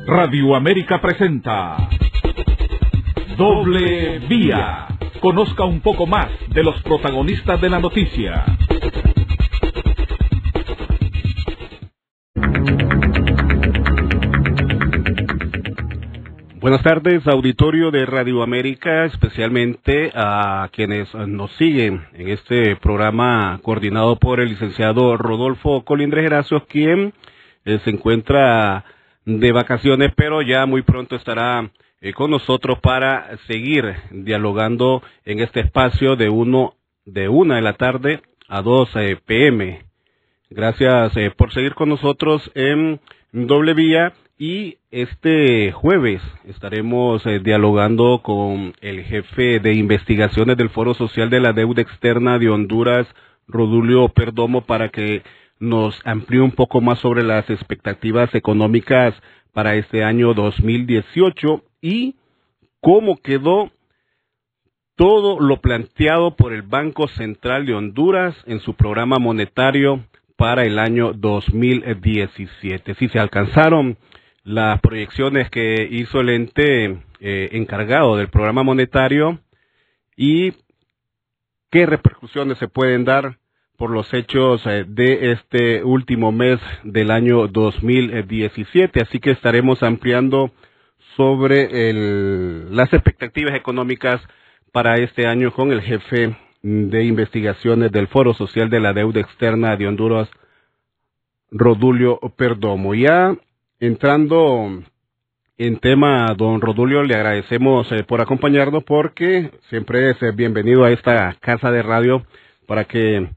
Radio América presenta Doble Vía. Conozca un poco más de los protagonistas de la noticia. Buenas tardes, auditorio de Radio América, especialmente a quienes nos siguen en este programa coordinado por el licenciado Rodolfo Colindres Geracios, quien se encuentra de vacaciones, pero ya muy pronto estará con nosotros para seguir dialogando en este espacio de una de la tarde a 2 p.m. Gracias por seguir con nosotros en Doble Vía. Y este jueves estaremos dialogando con el jefe de investigaciones del Foro Social de la Deuda Externa de Honduras, Rodulio Perdomo, para que nos amplíe un poco más sobre las expectativas económicas para este año 2018 y cómo quedó todo lo planteado por el Banco Central de Honduras en su programa monetario para el año 2017. Si se alcanzaron las proyecciones que hizo el ente encargado del programa monetario y qué repercusiones se pueden dar por los hechos de este último mes del año 2017. Así que estaremos ampliando sobre las expectativas económicas para este año con el jefe de investigaciones del Foro Social de la Deuda Externa de Honduras, Rodulio Perdomo. Ya entrando en tema, don Rodulio, le agradecemos por acompañarnos porque siempre es bienvenido a esta casa de radio para que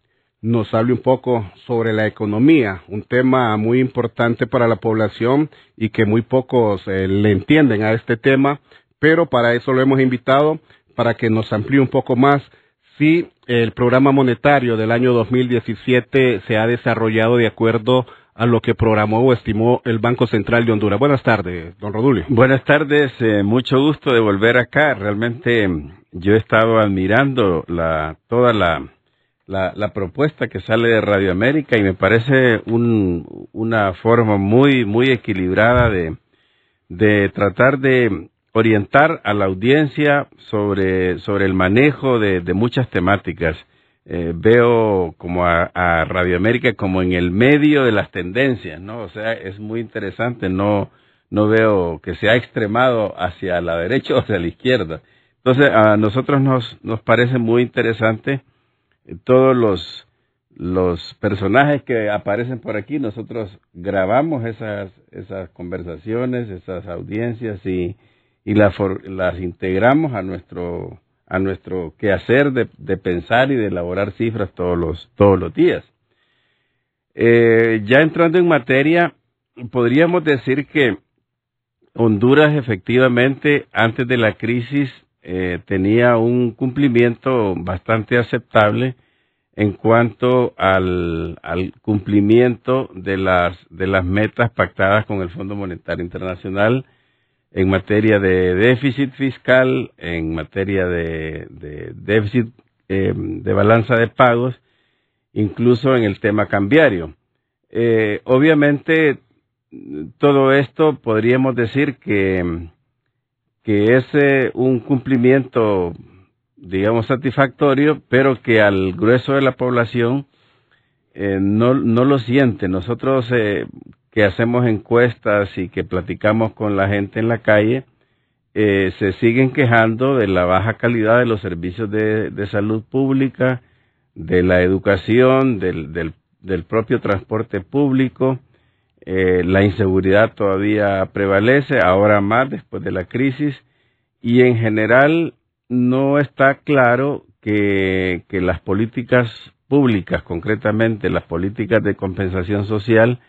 nos hable un poco sobre la economía, un tema muy importante para la población y que muy pocos le entienden a este tema, pero para eso lo hemos invitado para que nos amplíe un poco más si el programa monetario del año 2017 se ha desarrollado de acuerdo a lo que programó o estimó el Banco Central de Honduras. Buenas tardes, don Rodulio. Buenas tardes, mucho gusto de volver acá. Realmente yo he estado admirando toda la propuesta que sale de Radio América y me parece una forma muy equilibrada de tratar de orientar a la audiencia sobre el manejo de muchas temáticas. Veo como a Radio América como en el medio de las tendencias, ¿no? O sea, es muy interesante, no veo que se ha extremado hacia la derecha o hacia la izquierda. Entonces, a nosotros nos parece muy interesante todos los personajes que aparecen por aquí. Nosotros grabamos esas conversaciones, esas audiencias y las integramos a nuestro quehacer de pensar y de elaborar cifras todos los días. Ya entrando en materia, podríamos decir que Honduras efectivamente antes de la crisis tenía un cumplimiento bastante aceptable en cuanto al cumplimiento de las metas pactadas con el Fondo Monetario Internacional en materia de déficit fiscal, en materia de déficit de balanza de pagos, incluso en el tema cambiario. Obviamente, todo esto podríamos decir que es un cumplimiento, digamos, satisfactorio, pero que al grueso de la población no lo siente. Nosotros que hacemos encuestas y que platicamos con la gente en la calle, se siguen quejando de la baja calidad de los servicios de salud pública, de la educación, del propio transporte público. La inseguridad todavía prevalece, ahora más después de la crisis, y en general no está claro que las políticas públicas, concretamente las políticas de compensación social,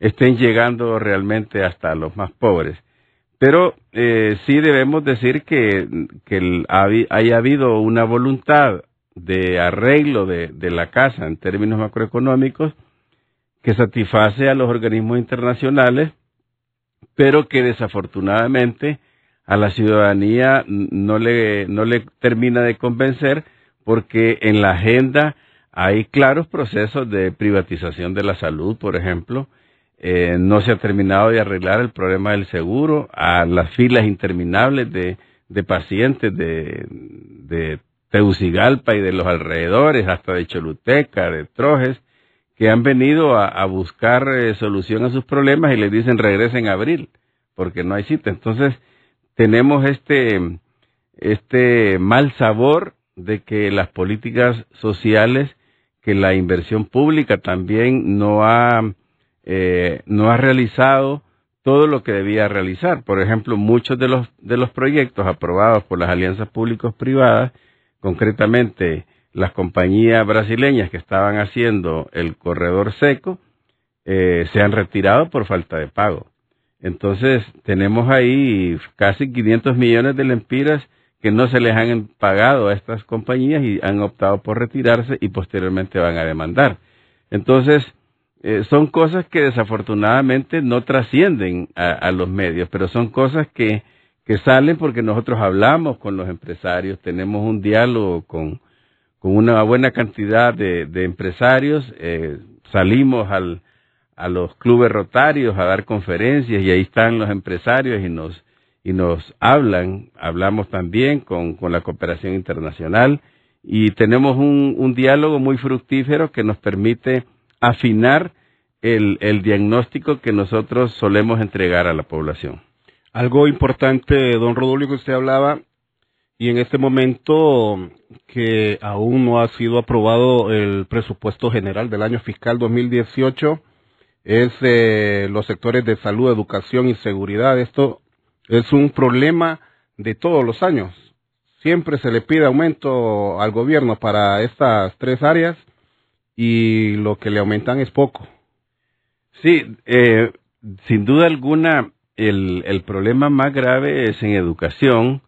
estén llegando realmente hasta los más pobres. Pero sí debemos decir que haya habido una voluntad de arreglo de la casa en términos macroeconómicos que satisface a los organismos internacionales, pero que desafortunadamente a la ciudadanía no le termina de convencer, porque en la agenda hay claros procesos de privatización de la salud, por ejemplo. no se ha terminado de arreglar el problema del seguro, a las filas interminables de pacientes de Tegucigalpa y de los alrededores, hasta de Choluteca, de Trojes, que han venido a buscar solución a sus problemas y les dicen regresen en abril, porque no hay cita. Entonces, tenemos este mal sabor de que las políticas sociales, que la inversión pública también no ha realizado todo lo que debía realizar. Por ejemplo, muchos de los proyectos aprobados por las alianzas públicos-privadas, concretamente las compañías brasileñas que estaban haciendo el corredor seco, se han retirado por falta de pago. Entonces, tenemos ahí casi 500 millones de lempiras que no se les han pagado a estas compañías y han optado por retirarse y posteriormente van a demandar. Entonces, son cosas que desafortunadamente no trascienden a los medios, pero son cosas que salen porque nosotros hablamos con los empresarios, tenemos un diálogo con una buena cantidad de empresarios, salimos a los clubes rotarios a dar conferencias y ahí están los empresarios y nos hablamos también con la cooperación internacional y tenemos un diálogo muy fructífero que nos permite afinar el diagnóstico que nosotros solemos entregar a la población. Algo importante, don Rodolfo, que usted hablaba, y en este momento que aún no ha sido aprobado el presupuesto general del año fiscal 2018, es los sectores de salud, educación y seguridad. Esto es un problema de todos los años. Siempre se le pide aumento al gobierno para estas tres áreas y lo que le aumentan es poco. Sí, sin duda alguna, el problema más grave es en educación.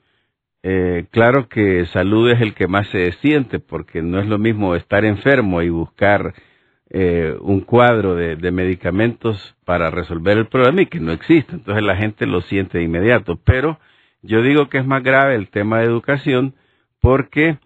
Claro que salud es el que más se siente, porque no es lo mismo estar enfermo y buscar un cuadro de medicamentos para resolver el problema y que no existe. Entonces la gente lo siente de inmediato. Pero yo digo que es más grave el tema de educación porque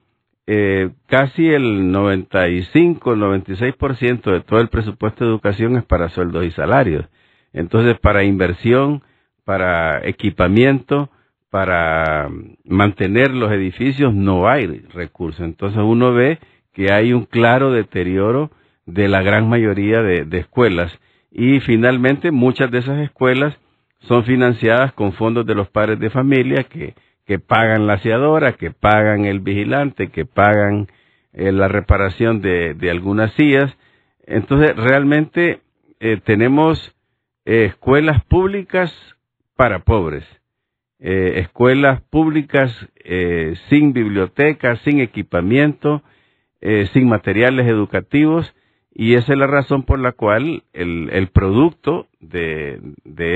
casi el 95, el 96% de todo el presupuesto de educación es para sueldos y salarios. Entonces, para inversión, para equipamiento, para mantener los edificios, no hay recursos. Entonces, uno ve que hay un claro deterioro de la gran mayoría de escuelas. Y finalmente, muchas de esas escuelas son financiadas con fondos de los padres de familia que pagan la aseadora, que pagan el vigilante, que pagan la reparación de algunas sillas. Entonces, realmente tenemos escuelas públicas para pobres, escuelas públicas sin bibliotecas, sin equipamiento, sin materiales educativos, y esa es la razón por la cual el producto de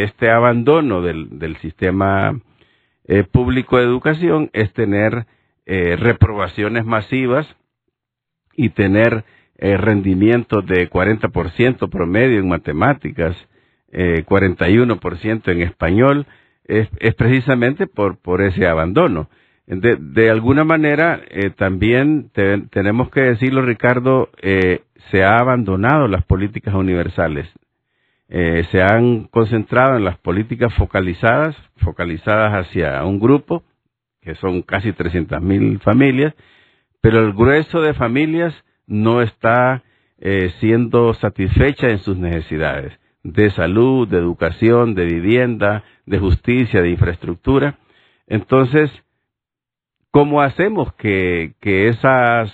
este abandono del sistema público de educación es tener reprobaciones masivas y tener rendimientos de 40% promedio en matemáticas, 41% en español, es precisamente por ese abandono. De alguna manera, también tenemos que decirlo, Ricardo, se ha abandonado las políticas universales. Se han concentrado en las políticas focalizadas hacia un grupo, que son casi 300,000 familias, pero el grueso de familias no está siendo satisfecha en sus necesidades de salud, de educación, de vivienda, de justicia, de infraestructura. Entonces, ¿cómo hacemos que esas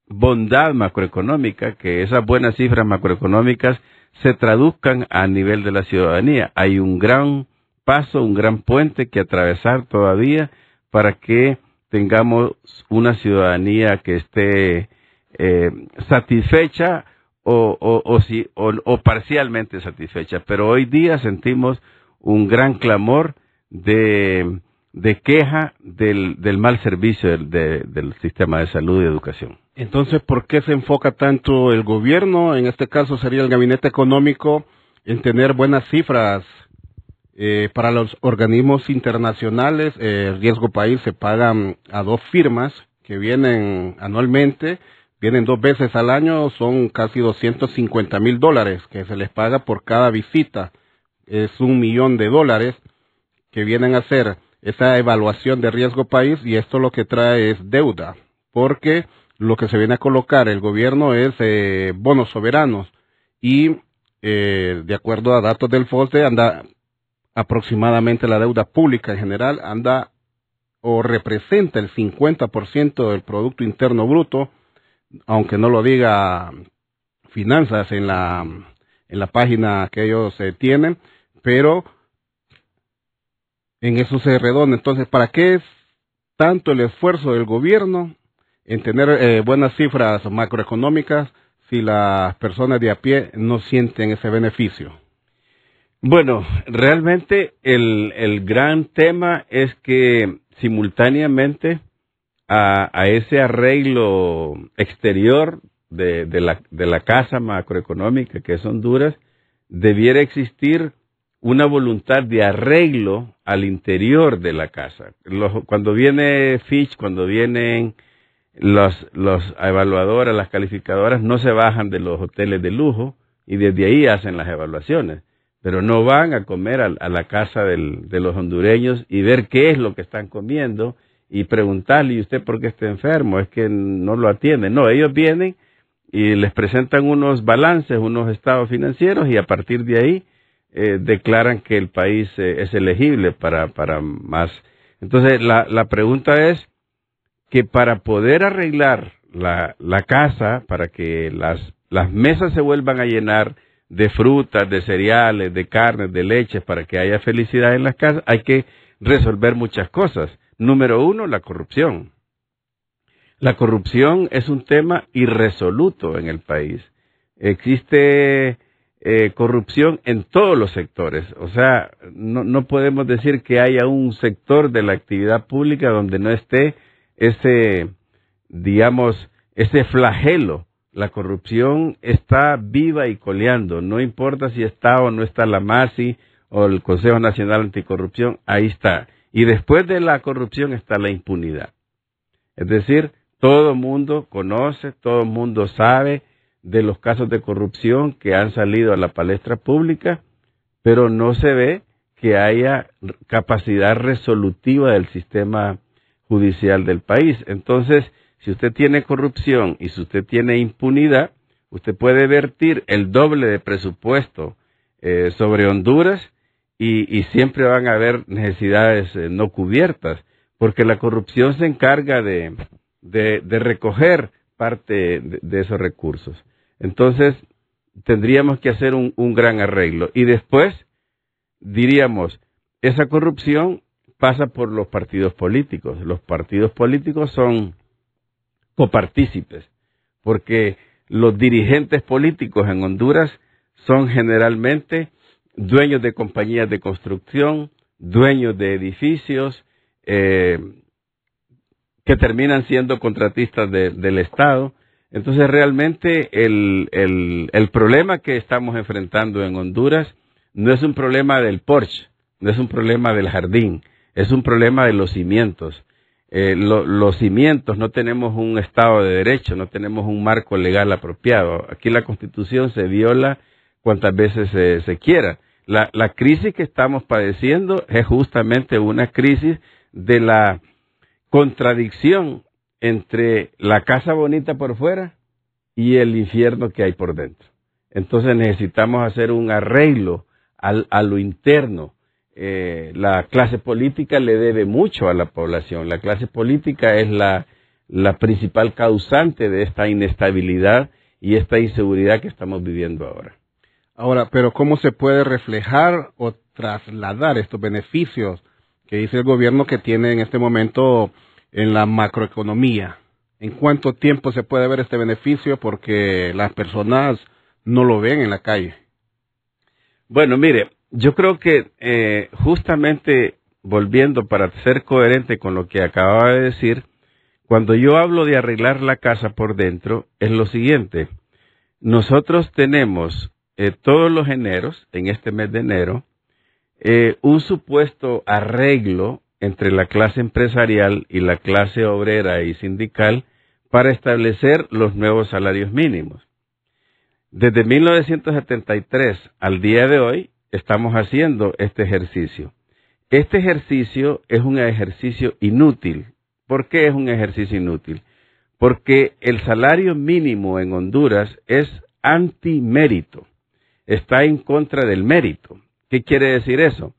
bondad macroeconómica, que esas buenas cifras macroeconómicas se traduzcan a nivel de la ciudadanía? Hay un gran paso, un gran puente que atravesar todavía para que tengamos una ciudadanía que esté satisfecha o parcialmente satisfecha. Pero hoy día sentimos un gran clamor de queja del mal servicio del sistema de salud y educación. Entonces, ¿por qué se enfoca tanto el gobierno, en este caso sería el gabinete económico, en tener buenas cifras para los organismos internacionales? Riesgo País se pagan a 2 firmas que vienen anualmente, vienen 2 veces al año, son casi $250,000 que se les paga por cada visita. Es $1,000,000 que vienen a hacer esa evaluación de riesgo país, y esto lo que trae es deuda, porque lo que se viene a colocar el gobierno es bonos soberanos, y de acuerdo a datos del FOSDE anda aproximadamente la deuda pública en general anda o representa el 50% del Producto Interno Bruto, aunque no lo diga Finanzas en la página que ellos tienen, pero en eso se redonda. Entonces, ¿para qué es tanto el esfuerzo del gobierno en tener buenas cifras macroeconómicas si las personas de a pie no sienten ese beneficio? Bueno, realmente el gran tema es que simultáneamente a ese arreglo exterior de la casa macroeconómica que es Honduras, debiera existir una voluntad de arreglo al interior de la casa. Cuando viene Fitch, cuando vienen los evaluadoras, las calificadoras, no se bajan de los hoteles de lujo y desde ahí hacen las evaluaciones, pero no van a comer a la casa de los hondureños y ver qué es lo que están comiendo y preguntarle, ¿y usted por qué está enfermo? Es que no lo atienden. No, ellos vienen y les presentan unos balances, unos estados financieros, y a partir de ahí declaran que el país es elegible para más. Entonces, la pregunta es que para poder arreglar la casa, para que las mesas se vuelvan a llenar de frutas, de cereales, de carnes, de leche, para que haya felicidad en las casas, hay que resolver muchas cosas. Número 1, la corrupción. La corrupción es un tema irresoluto en el país. Existe corrupción en todos los sectores. O sea, no podemos decir que haya un sector de la actividad pública donde no esté ese flagelo. La corrupción está viva y coleando. No importa si está o no está la MASI o el Consejo Nacional Anticorrupción, ahí está. Y después de la corrupción está la impunidad. Es decir, todo el mundo conoce, todo el mundo sabe de los casos de corrupción que han salido a la palestra pública, pero no se ve que haya capacidad resolutiva del sistema judicial del país. Entonces, si usted tiene corrupción y si usted tiene impunidad, usted puede vertir el doble de presupuesto sobre Honduras y siempre van a haber necesidades no cubiertas, porque la corrupción se encarga de recoger parte de esos recursos. Entonces, tendríamos que hacer un gran arreglo. Y después, diríamos, esa corrupción pasa por los partidos políticos. Los partidos políticos son copartícipes, porque los dirigentes políticos en Honduras son generalmente dueños de compañías de construcción, dueños de edificios, que terminan siendo contratistas del Estado. Entonces, realmente el problema que estamos enfrentando en Honduras no es un problema del porche, no es un problema del jardín, es un problema de los cimientos. Los cimientos, no tenemos un Estado de Derecho, no tenemos un marco legal apropiado. Aquí la Constitución se viola cuantas veces se quiera. La crisis que estamos padeciendo es justamente una crisis de la contradicción entre la casa bonita por fuera y el infierno que hay por dentro. Entonces necesitamos hacer un arreglo a lo interno. La clase política le debe mucho a la población. La clase política es la principal causante de esta inestabilidad y esta inseguridad que estamos viviendo ahora. Ahora, pero ¿cómo se puede reflejar o trasladar estos beneficios que dice el gobierno que tiene en este momento en la macroeconomía? ¿En cuánto tiempo se puede ver este beneficio? Porque las personas no lo ven en la calle. Bueno, mire, yo creo que justamente volviendo para ser coherente con lo que acababa de decir, cuando yo hablo de arreglar la casa por dentro, es lo siguiente. Nosotros tenemos todos los eneros, en este mes de enero, un supuesto arreglo entre la clase empresarial y la clase obrera y sindical para establecer los nuevos salarios mínimos. Desde 1973 al día de hoy estamos haciendo este ejercicio. Este ejercicio es un ejercicio inútil. ¿Por qué es un ejercicio inútil? Porque el salario mínimo en Honduras es antimérito. Está en contra del mérito. ¿Qué quiere decir eso?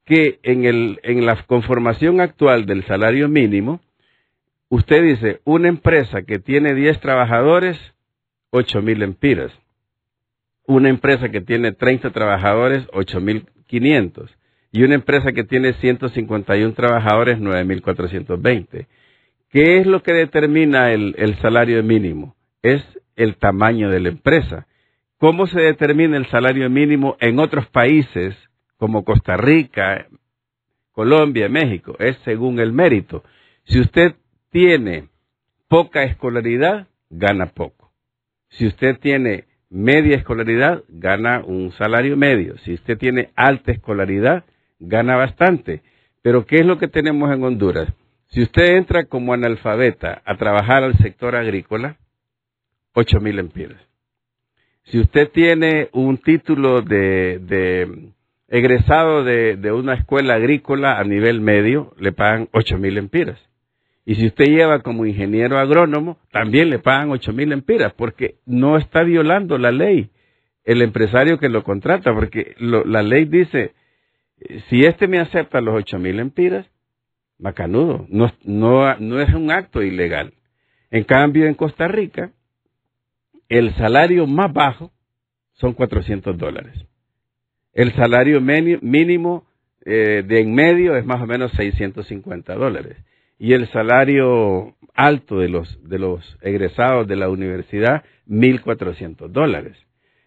Que en la conformación actual del salario mínimo, usted dice, una empresa que tiene 10 trabajadores, 8,000 lempiras. Una empresa que tiene 30 trabajadores, 8,500. Y una empresa que tiene 151 trabajadores, 9,420. ¿Qué es lo que determina el salario mínimo? Es el tamaño de la empresa. ¿Cómo se determina el salario mínimo en otros países como Costa Rica, Colombia, México? Es según el mérito. Si usted tiene poca escolaridad, gana poco. Si usted tiene media escolaridad, gana un salario medio. Si usted tiene alta escolaridad, gana bastante. Pero ¿qué es lo que tenemos en Honduras? Si usted entra como analfabeta a trabajar al sector agrícola, 8,000 lempiras. Si usted tiene un título de egresado de una escuela agrícola a nivel medio, le pagan 8,000 lempiras. Y si usted lleva como ingeniero agrónomo, también le pagan 8,000 lempiras, porque no está violando la ley el empresario que lo contrata, porque la ley dice, si este me acepta los 8,000 lempiras, macanudo, no es un acto ilegal. En cambio, en Costa Rica, el salario más bajo son $400. El salario mínimo de en medio es más o menos $650. Y el salario alto de los egresados de la universidad, $1,400.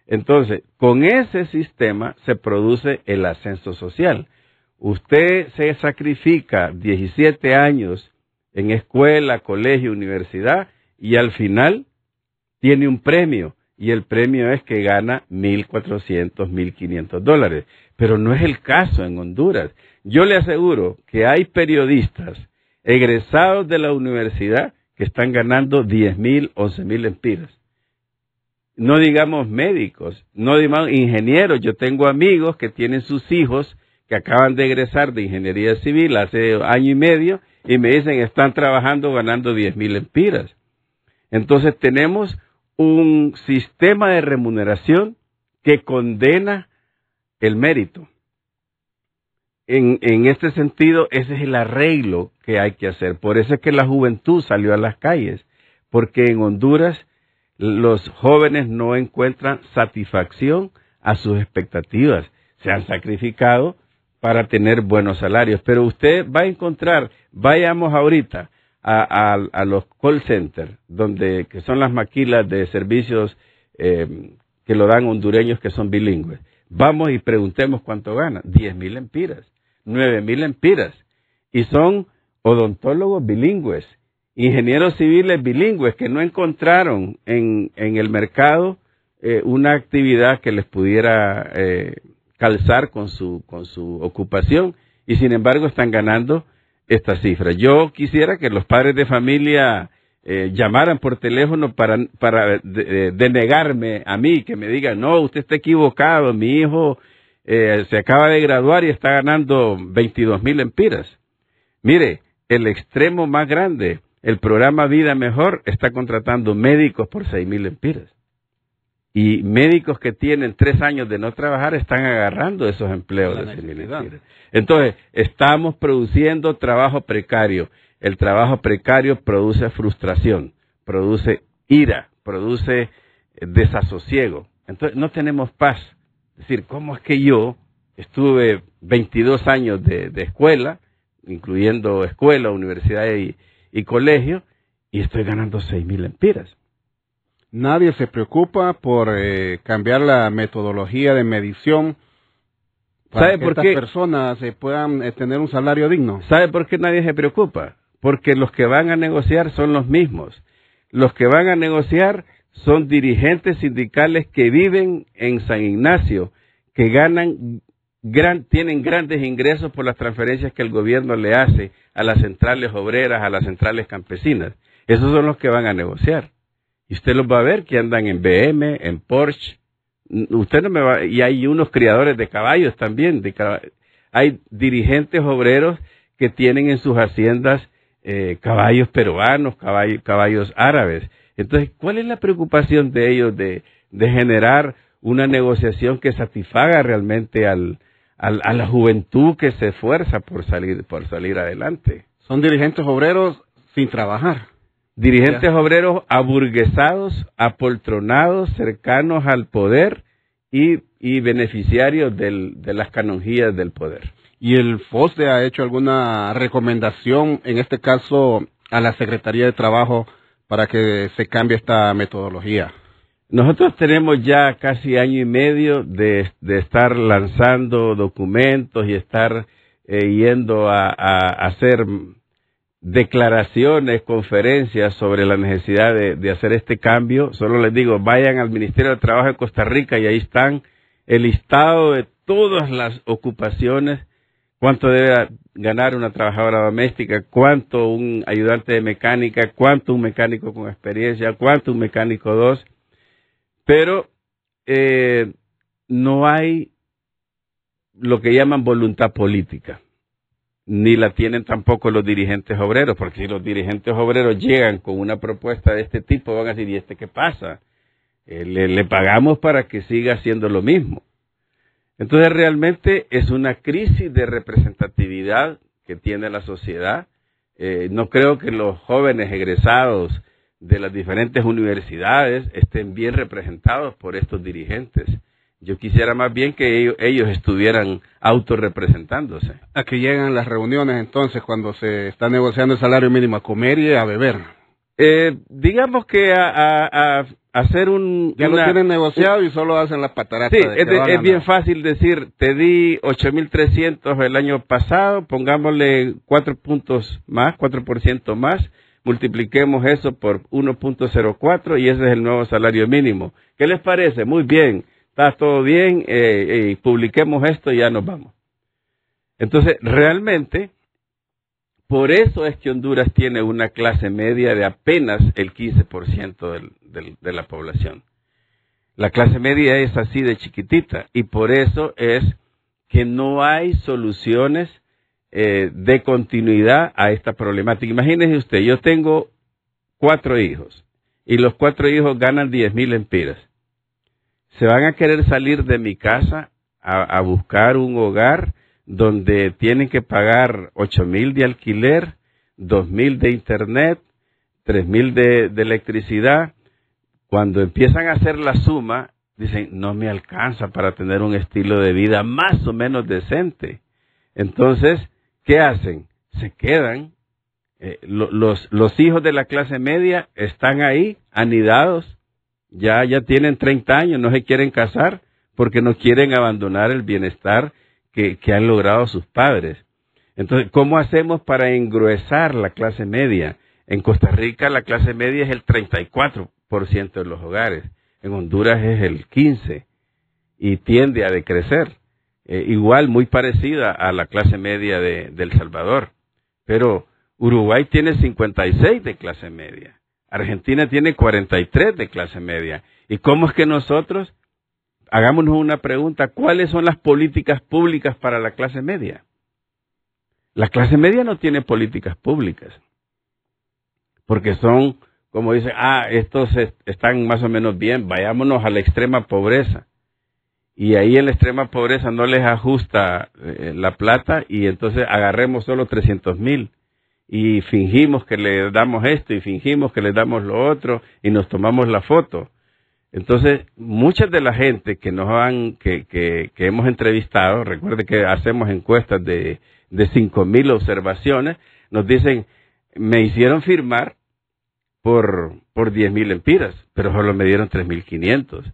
Entonces, con ese sistema se produce el ascenso social. Usted se sacrifica 17 años en escuela, colegio, universidad, y al final tiene un premio, y el premio es que gana $1,400, $1,500. Pero no es el caso en Honduras. Yo le aseguro que hay periodistas egresados de la universidad que están ganando 10,000, 11,000 lempiras. No digamos médicos, no digamos ingenieros. Yo tengo amigos que tienen sus hijos que acaban de egresar de ingeniería civil hace año y medio y me dicen están trabajando ganando 10,000 lempiras. Entonces tenemos un sistema de remuneración que condena el mérito. En este sentido, ese es el arreglo que hay que hacer. Por eso es que la juventud salió a las calles, porque en Honduras los jóvenes no encuentran satisfacción a sus expectativas. Se han sacrificado para tener buenos salarios, pero usted va a encontrar, vayamos ahorita a los call centers, que son las maquilas de servicios que lo dan hondureños que son bilingües. Vamos y preguntemos cuánto ganan. 10,000 lempiras, 9,000 lempiras. Y son odontólogos bilingües, ingenieros civiles bilingües que no encontraron en el mercado una actividad que les pudiera calzar con su ocupación y sin embargo están ganando estas cifras. Yo quisiera que los padres de familia llamaran por teléfono para denegarme a mí, que me digan, no, usted está equivocado, mi hijo se acaba de graduar y está ganando 22,000 lempiras. Mire, el extremo más grande, el programa Vida Mejor está contratando médicos por 6,000 lempiras. Y médicos que tienen 3 años de no trabajar están agarrando esos empleos de 6,000 lempiras. Entonces, estamos produciendo trabajo precario. El trabajo precario produce frustración, produce ira, produce desasosiego. Entonces, no tenemos paz. Es decir, ¿cómo es que yo estuve 22 años de escuela, incluyendo escuela, universidad y colegio, y estoy ganando 6,000 lempiras? Nadie se preocupa por cambiar la metodología de medición para que estas personas puedan tener un salario digno. ¿Sabe por qué nadie se preocupa? Porque los que van a negociar son los mismos. Los que van a negociar son dirigentes sindicales que viven en San Ignacio, que tienen grandes ingresos por las transferencias que el gobierno le hace a las centrales obreras, a las centrales campesinas. Esos son los que van a negociar. Y usted los va a ver que andan en BM, en Porsche. Usted no me va, y hay unos criadores de caballos también. Hay dirigentes obreros que tienen en sus haciendas caballos peruanos, caballos árabes. Entonces, ¿cuál es la preocupación de ellos de generar una negociación que satisfaga realmente a la juventud que se esfuerza por salir adelante? Son dirigentes obreros sin trabajar. Dirigentes obreros aburguesados, apoltronados, cercanos al poder y beneficiarios de las canonjías del poder. ¿Y el FOSDE ha hecho alguna recomendación, en este caso, a la Secretaría de Trabajo para que se cambie esta metodología? Nosotros tenemos ya casi año y medio de estar lanzando documentos y estar yendo a hacer declaraciones, conferencias sobre la necesidad de hacer este cambio. Solo les digo, vayan al Ministerio de Trabajo de Costa Rica y ahí están el listado de todas las ocupaciones, cuánto debe ganar una trabajadora doméstica, cuánto un ayudante de mecánica, cuánto un mecánico con experiencia, cuánto un mecánico 2, pero no hay lo que llaman voluntad política, ni la tienen tampoco los dirigentes obreros, porque si los dirigentes obreros llegan con una propuesta de este tipo, van a decir, ¿y qué pasa? Le pagamos para que siga haciendo lo mismo. Entonces realmente es una crisis de representatividad que tiene la sociedad. No creo que los jóvenes egresados de las diferentes universidades estén bien representados por estos dirigentes. Yo quisiera más bien que ellos estuvieran autorrepresentándose. ¿A qué llegan las reuniones entonces cuando se está negociando el salario mínimo? ¿A comer y a beber? Digamos que a hacer ya lo tienen negociado y solo hacen las pataratas. Sí, es bien fácil decir, te di 8.300 el año pasado, pongámosle 4 puntos más, 4% más, multipliquemos eso por 1.04 y ese es el nuevo salario mínimo. ¿Qué les parece? Muy bien, está todo bien, publiquemos esto y ya nos vamos. Entonces, realmente, por eso es que Honduras tiene una clase media de apenas el 15% de la población. La clase media es así de chiquitita y por eso es que no hay soluciones de continuidad a esta problemática. Imagínese usted, yo tengo 4 hijos y los 4 hijos ganan 10.000 lempiras. ¿Se van a querer salir de mi casa a buscar un hogar donde tienen que pagar 8.000 de alquiler, 2.000 de internet, 3.000 de electricidad? Cuando empiezan a hacer la suma, dicen, no me alcanza para tener un estilo de vida más o menos decente. Entonces, ¿qué hacen? Se quedan. Los hijos de la clase media están ahí, anidados, ya tienen 30 años, no se quieren casar porque no quieren abandonar el bienestar que han logrado sus padres. Entonces, ¿cómo hacemos para engruesar la clase media? En Costa Rica la clase media es el 34% de los hogares. En Honduras es el 15% y tiende a decrecer. Igual, muy parecida a la clase media de El Salvador. Pero Uruguay tiene 56 de clase media. Argentina tiene 43 de clase media. ¿Y cómo es que nosotros? Hagámonos una pregunta, ¿cuáles son las políticas públicas para la clase media? La clase media no tiene políticas públicas, porque son, como dicen, estos están más o menos bien, vayámonos a la extrema pobreza. Y ahí en la extrema pobreza no les ajusta la plata y entonces agarremos solo 300.000 y fingimos que le damos esto y fingimos que le damos lo otro y nos tomamos la foto. Entonces, mucha de la gente que que hemos entrevistado, recuerde que hacemos encuestas de 5.000 observaciones, nos dicen, me hicieron firmar por 10.000 lempiras, pero solo me dieron 3.500.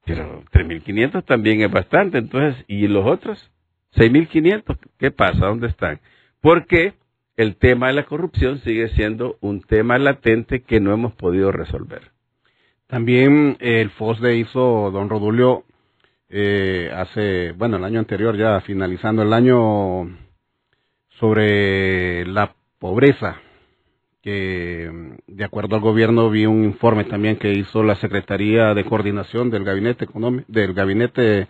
Pero 3.500 también es bastante, entonces, ¿y los otros? 6.500, ¿qué pasa? ¿Dónde están? Porque el tema de la corrupción sigue siendo un tema latente que no hemos podido resolver. También el FOSDE hizo, don Rodulio, el año anterior, ya finalizando el año, sobre la pobreza, que de acuerdo al gobierno vi un informe también que hizo la Secretaría de Coordinación del Gabinete del Gabinete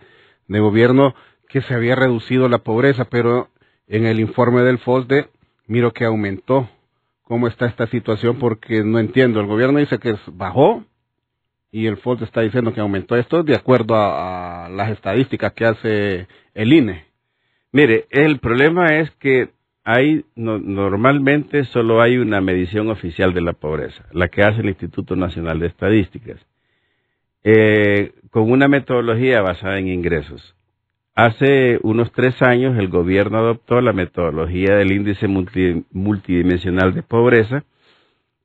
de Gobierno, que se había reducido la pobreza, pero en el informe del FOSDE miro que aumentó. ¿Cómo está esta situación? Porque no entiendo. El gobierno dice que bajó y el FOSDE está diciendo que aumentó. Esto de acuerdo a las estadísticas que hace el INE. Mire, el problema es que normalmente solo hay una medición oficial de la pobreza, la que hace el Instituto Nacional de Estadísticas, con una metodología basada en ingresos. Hace unos 3 años el gobierno adoptó la metodología del índice multidimensional de pobreza,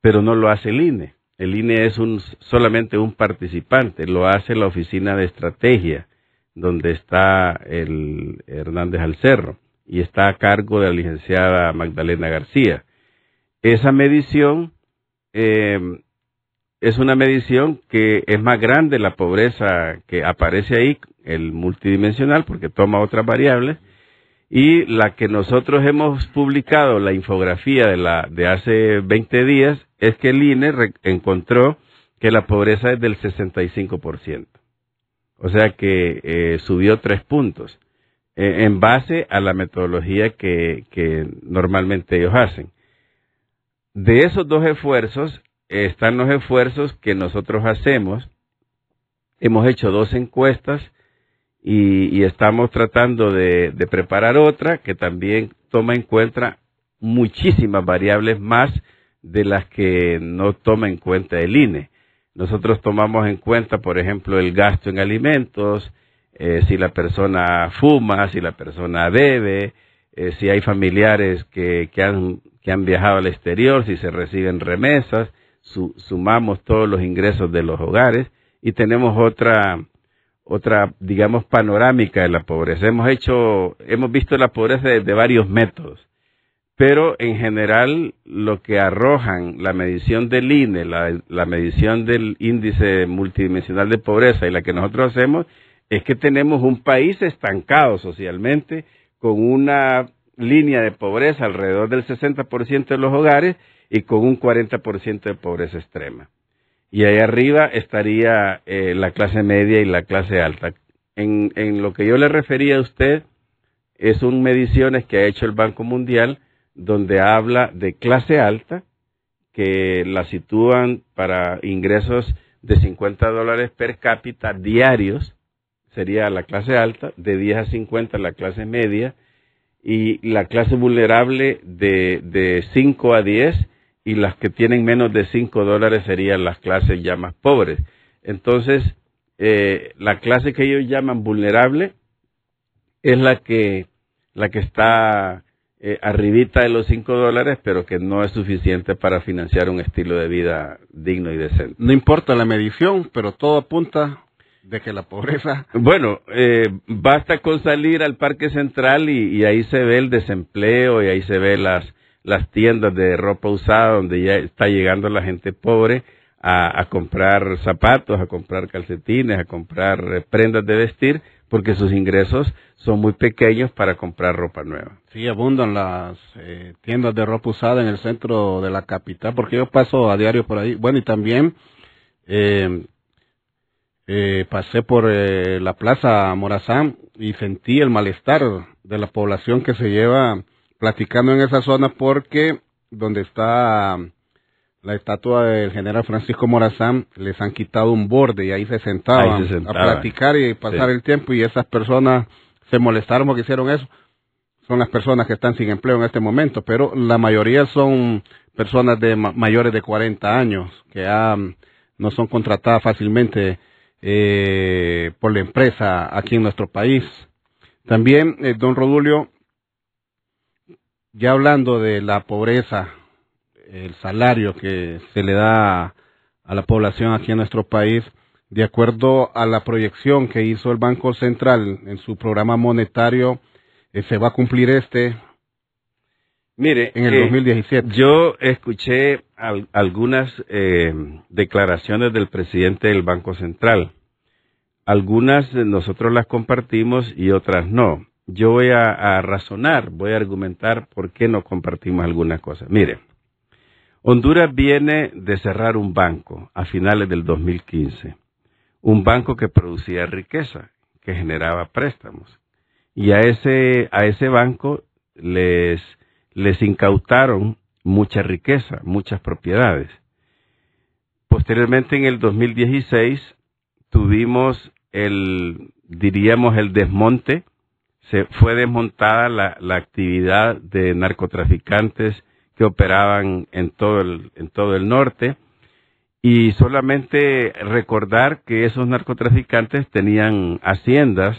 pero no lo hace el INE. El INE es solamente un participante, lo hace la Oficina de Estrategia, donde está el Hernández Alcerro, y está a cargo de la licenciada Magdalena García. Esa medición es una medición que es más grande la pobreza que aparece ahí, el multidimensional, porque toma otras variables, y la que nosotros hemos publicado, la infografía de hace 20 días, es que el INE encontró que la pobreza es del 65%. O sea que subió 3 puntos. En base a la metodología que normalmente ellos hacen. De esos 2 esfuerzos, están los esfuerzos que nosotros hacemos. Hemos hecho 2 encuestas y estamos tratando de preparar otra que también toma en cuenta muchísimas variables más de las que no toma en cuenta el INE. Nosotros tomamos en cuenta, por ejemplo, el gasto en alimentos, si la persona fuma, si la persona bebe, si hay familiares que han viajado al exterior, si se reciben remesas, sumamos todos los ingresos de los hogares y tenemos otra, digamos, panorámica de la pobreza. Hemos visto la pobreza de varios métodos, pero en general lo que arrojan la medición del INE, la medición del índice multidimensional de pobreza y la que nosotros hacemos, es que tenemos un país estancado socialmente, con una línea de pobreza alrededor del 60% de los hogares y con un 40% de pobreza extrema. Y ahí arriba estaría la clase media y la clase alta. En lo que yo le refería a usted, son mediciones que ha hecho el Banco Mundial, donde habla de clase alta, que la sitúan para ingresos de $50 per cápita diarios, sería la clase alta, de 10 a 50 la clase media, y la clase vulnerable de 5 a 10, y las que tienen menos de $5 serían las clases ya más pobres. Entonces, la clase que ellos llaman vulnerable es la que está arribita de los $5, pero que no es suficiente para financiar un estilo de vida digno y decente. No importa la medición, pero todo apunta de que la pobreza... Bueno, basta con salir al Parque Central y ahí se ve el desempleo y ahí se ve las tiendas de ropa usada donde ya está llegando la gente pobre a comprar zapatos, a comprar calcetines, a comprar prendas de vestir, porque sus ingresos son muy pequeños para comprar ropa nueva. Sí, abundan las tiendas de ropa usada en el centro de la capital, porque yo paso a diario por ahí. Bueno, y también pasé por la Plaza Morazán y sentí el malestar de la población que se lleva platicando en esa zona, porque donde está la estatua del general Francisco Morazán les han quitado un borde y ahí se sentaban a platicar y pasar el tiempo, y esas personas se molestaron porque hicieron eso. Son las personas que están sin empleo en este momento, pero la mayoría son personas de mayores de 40 años que no son contratadas fácilmente por la empresa aquí en nuestro país. También, don Rodulio, ya hablando de la pobreza, el salario que se le da a la población aquí en nuestro país, de acuerdo a la proyección que hizo el Banco Central en su programa monetario, se va a cumplir Mire, en el 2017. Yo escuché algunas declaraciones del presidente del Banco Central. Algunas nosotros las compartimos y otras no. Yo voy a razonar, voy a argumentar por qué no compartimos algunas cosas. Mire, Honduras viene de cerrar un banco a finales del 2015, un banco que producía riqueza, que generaba préstamos. Y a ese banco les incautaron mucha riqueza, muchas propiedades. Posteriormente, en el 2016, tuvimos el desmonte. Se fue desmontada la actividad de narcotraficantes que operaban en todo el norte. Y solamente recordar que esos narcotraficantes tenían haciendas,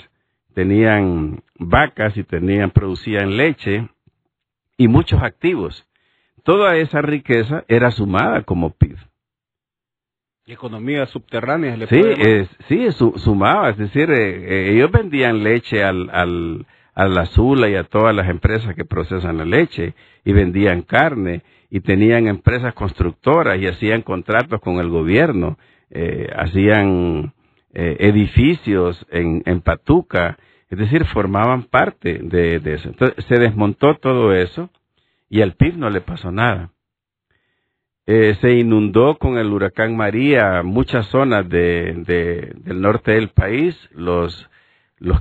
tenían vacas y producían leche y muchos activos. Toda esa riqueza era sumada como PIB. Economía subterránea. Sumaba, es decir, ellos vendían leche al Azula y a todas las empresas que procesan la leche, y vendían carne, y tenían empresas constructoras y hacían contratos con el gobierno, hacían edificios en Patuca, es decir, formaban parte de eso. Entonces se desmontó todo eso y al PIB no le pasó nada. Se inundó con el huracán María muchas zonas del norte del país. Los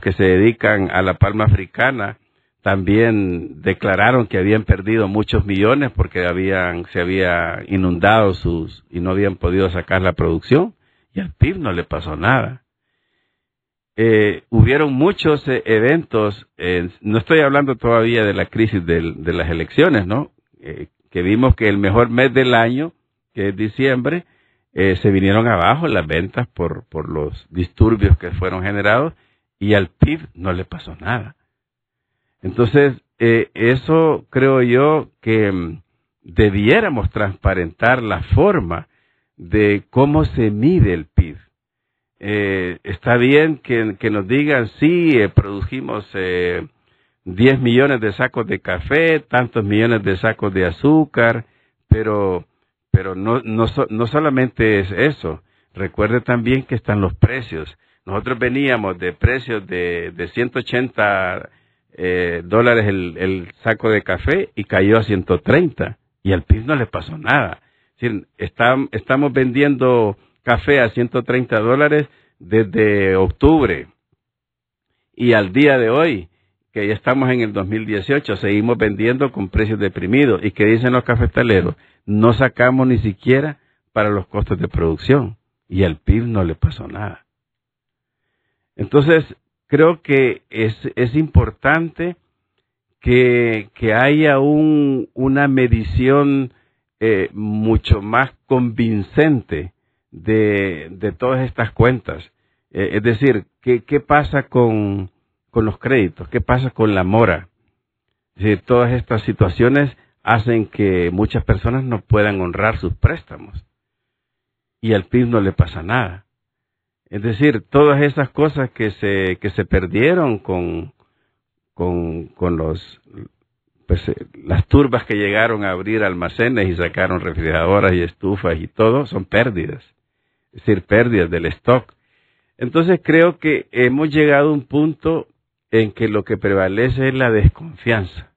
que se dedican a la palma africana también declararon que habían perdido muchos millones porque se había inundado y no habían podido sacar la producción, y al PIB no le pasó nada. Hubieron muchos eventos, no estoy hablando todavía de la crisis de las elecciones, ¿no? Que vimos que el mejor mes del año, que es diciembre, se vinieron abajo las ventas por los disturbios que fueron generados, y al PIB no le pasó nada. Entonces, eso creo yo que debiéramos transparentar la forma de cómo se mide el PIB. Está bien que nos digan, sí, produjimos 10 millones de sacos de café, tantos millones de sacos de azúcar, pero no solamente es eso. Recuerde también que están los precios. Nosotros veníamos de precios de 180 dólares el saco de café y cayó a 130, y al PIB no le pasó nada. Es decir, estamos vendiendo café a 130 dólares desde octubre, y al día de hoy, que ya estamos en el 2018, seguimos vendiendo con precios deprimidos. ¿Y qué dicen los cafetaleros? No sacamos ni siquiera para los costos de producción, y al PIB no le pasó nada. Entonces, creo que es importante que haya una medición mucho más convincente de todas estas cuentas. Es decir, ¿qué pasa con los créditos? ¿Qué pasa con la mora? Es decir, todas estas situaciones hacen que muchas personas no puedan honrar sus préstamos, y al PIB no le pasa nada. Es decir, todas esas cosas que se perdieron con las turbas que llegaron a abrir almacenes y sacaron refrigeradoras y estufas y todo, son pérdidas. Es decir, pérdidas del stock. Entonces creo que hemos llegado a un punto en que lo que prevalece es la desconfianza.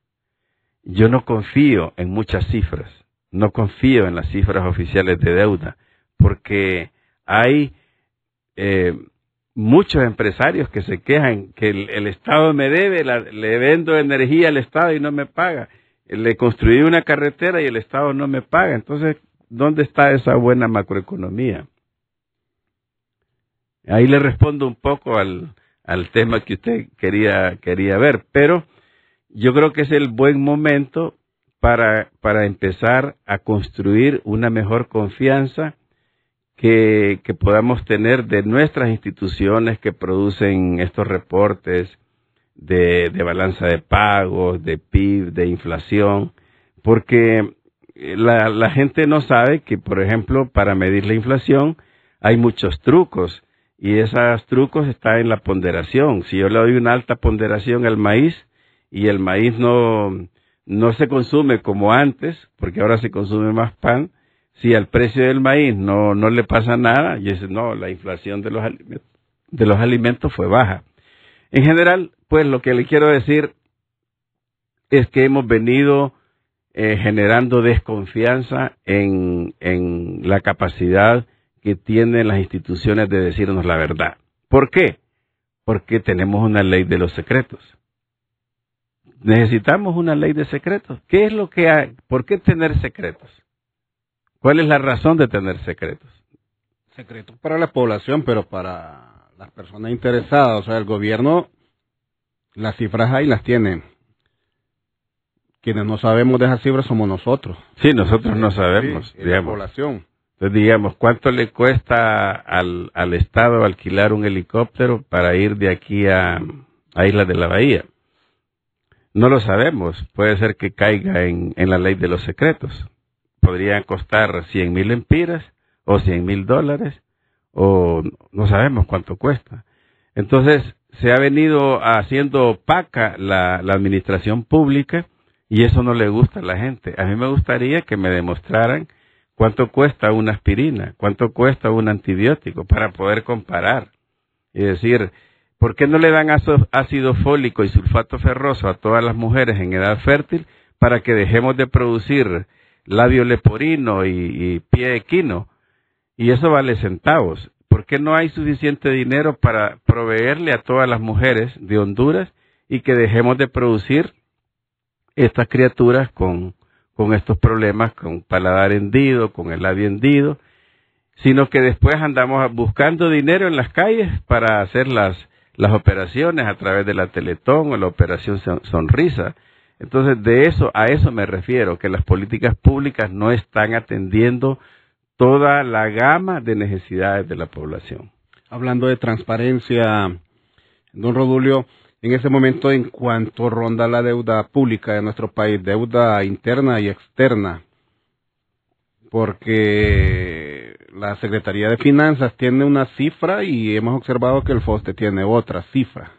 Yo no confío en muchas cifras, no confío en las cifras oficiales de deuda, porque hay muchos empresarios que se quejan que el Estado me debe, le vendo energía al Estado y no me paga, le construí una carretera y el Estado no me paga. Entonces, ¿dónde está esa buena macroeconomía? Ahí le respondo un poco al tema que usted quería ver, pero yo creo que es el buen momento para empezar a construir una mejor confianza que podamos tener de nuestras instituciones que producen estos reportes de balanza de pagos, de PIB, de inflación, porque la gente no sabe que, por ejemplo, para medir la inflación hay muchos trucos, y esos trucos están en la ponderación. Si yo le doy una alta ponderación al maíz y el maíz no se consume como antes, porque ahora se consume más pan, si al precio del maíz no le pasa nada, y dice, no, la inflación de los alimentos fue baja. En general, pues lo que le quiero decir es que hemos venido generando desconfianza en la capacidad que tienen las instituciones de decirnos la verdad. ¿Por qué? Porque tenemos una ley de los secretos. Necesitamos una ley de secretos. ¿Qué es lo que hay? ¿Por qué tener secretos? ¿Cuál es la razón de tener secretos? Secretos para la población, pero para las personas interesadas, o sea, el gobierno, las cifras ahí las tiene. Quienes no sabemos de esas cifras somos nosotros. Sí, nosotros no sabemos, sí, la población. Entonces, digamos, ¿cuánto le cuesta al Estado alquilar un helicóptero para ir de aquí a Islas de la Bahía? No lo sabemos. Puede ser que caiga en la ley de los secretos. Podrían costar 100,000 empiras o $100,000 o no sabemos cuánto cuesta. Entonces, se ha venido haciendo opaca la administración pública y eso no le gusta a la gente. A mí me gustaría que me demostraran cuánto cuesta una aspirina, cuánto cuesta un antibiótico para poder comparar. Es decir, ¿por qué no le dan ácido fólico y sulfato ferroso a todas las mujeres en edad fértil para que dejemos de producir labio leporino y pie equino? Y eso vale centavos. ¿Por qué no hay suficiente dinero para proveerle a todas las mujeres de Honduras y que dejemos de producir estas criaturas con estos problemas, con paladar hendido, con el labio hendido, sino que después andamos buscando dinero en las calles para hacer las operaciones a través de la Teletón o la Operación Sonrisa? Entonces, a eso me refiero, que las políticas públicas no están atendiendo toda la gama de necesidades de la población. Hablando de transparencia, don Rodulio, en ese momento, ¿en cuánto ronda la deuda pública de nuestro país, deuda interna y externa? Porque la Secretaría de Finanzas tiene una cifra y hemos observado que el FOSTE tiene otra cifra.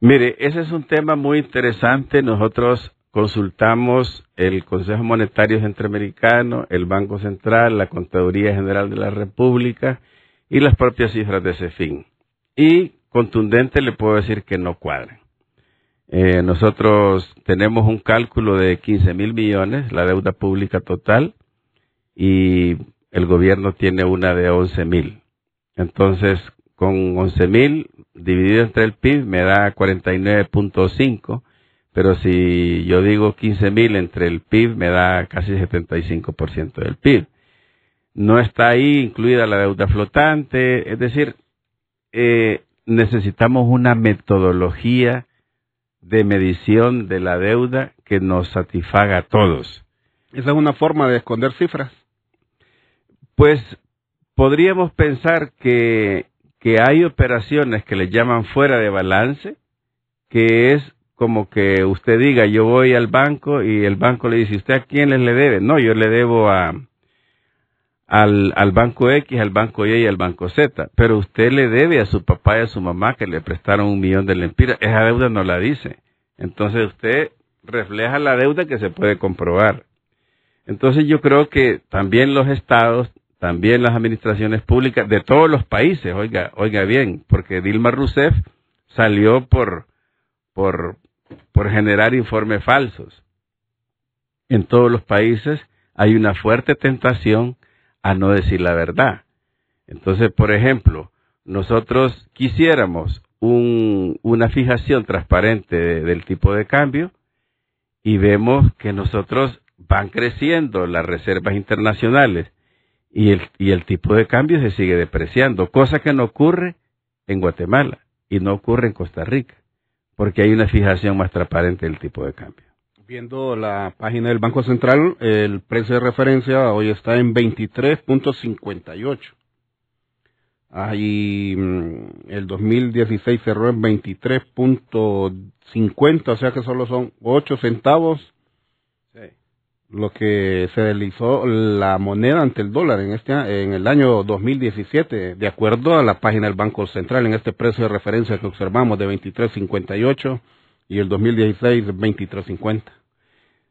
Mire, ese es un tema muy interesante. Nosotros consultamos el Consejo Monetario Centroamericano, el Banco Central, la Contaduría General de la República y las propias cifras de CEFIN. Y contundente le puedo decir que no cuadran. Nosotros tenemos un cálculo de 15,000 millones, la deuda pública total, y el gobierno tiene una de 11,000. Entonces, con 11,000 dividido entre el PIB me da 49.5, pero si yo digo 15,000 entre el PIB me da casi 75% del PIB. No está ahí incluida la deuda flotante, es decir, necesitamos una metodología de medición de la deuda que nos satisfaga a todos. ¿Esa es una forma de esconder cifras? Pues podríamos pensar que hay operaciones que le llaman fuera de balance, que es como que usted diga, yo voy al banco y el banco le dice, ¿usted a quién le debe? No, yo le debo al banco X, al banco Y y al banco Z, pero usted le debe a su papá y a su mamá que le prestaron 1,000,000 de lempiras. Esa deuda no la dice. Entonces usted refleja la deuda que se puede comprobar. Entonces yo creo que también los estados, también las administraciones públicas de todos los países, oiga bien, porque Dilma Rousseff salió por generar informes falsos. En todos los países hay una fuerte tentación a no decir la verdad. Entonces, por ejemplo, nosotros quisiéramos una fijación transparente del tipo de cambio y vemos que nosotros van creciendo las reservas internacionales y el tipo de cambio se sigue depreciando, cosa que no ocurre en Guatemala y no ocurre en Costa Rica, porque hay una fijación más transparente del tipo de cambio. Viendo la página del Banco Central, el precio de referencia hoy está en 23.58. Ahí el 2016 cerró en 23.50, o sea que solo son 8 centavos. Sí. Lo que se deslizó la moneda ante el dólar en el año 2017, de acuerdo a la página del Banco Central, en este precio de referencia que observamos de 23.58 y el 2016 23.50.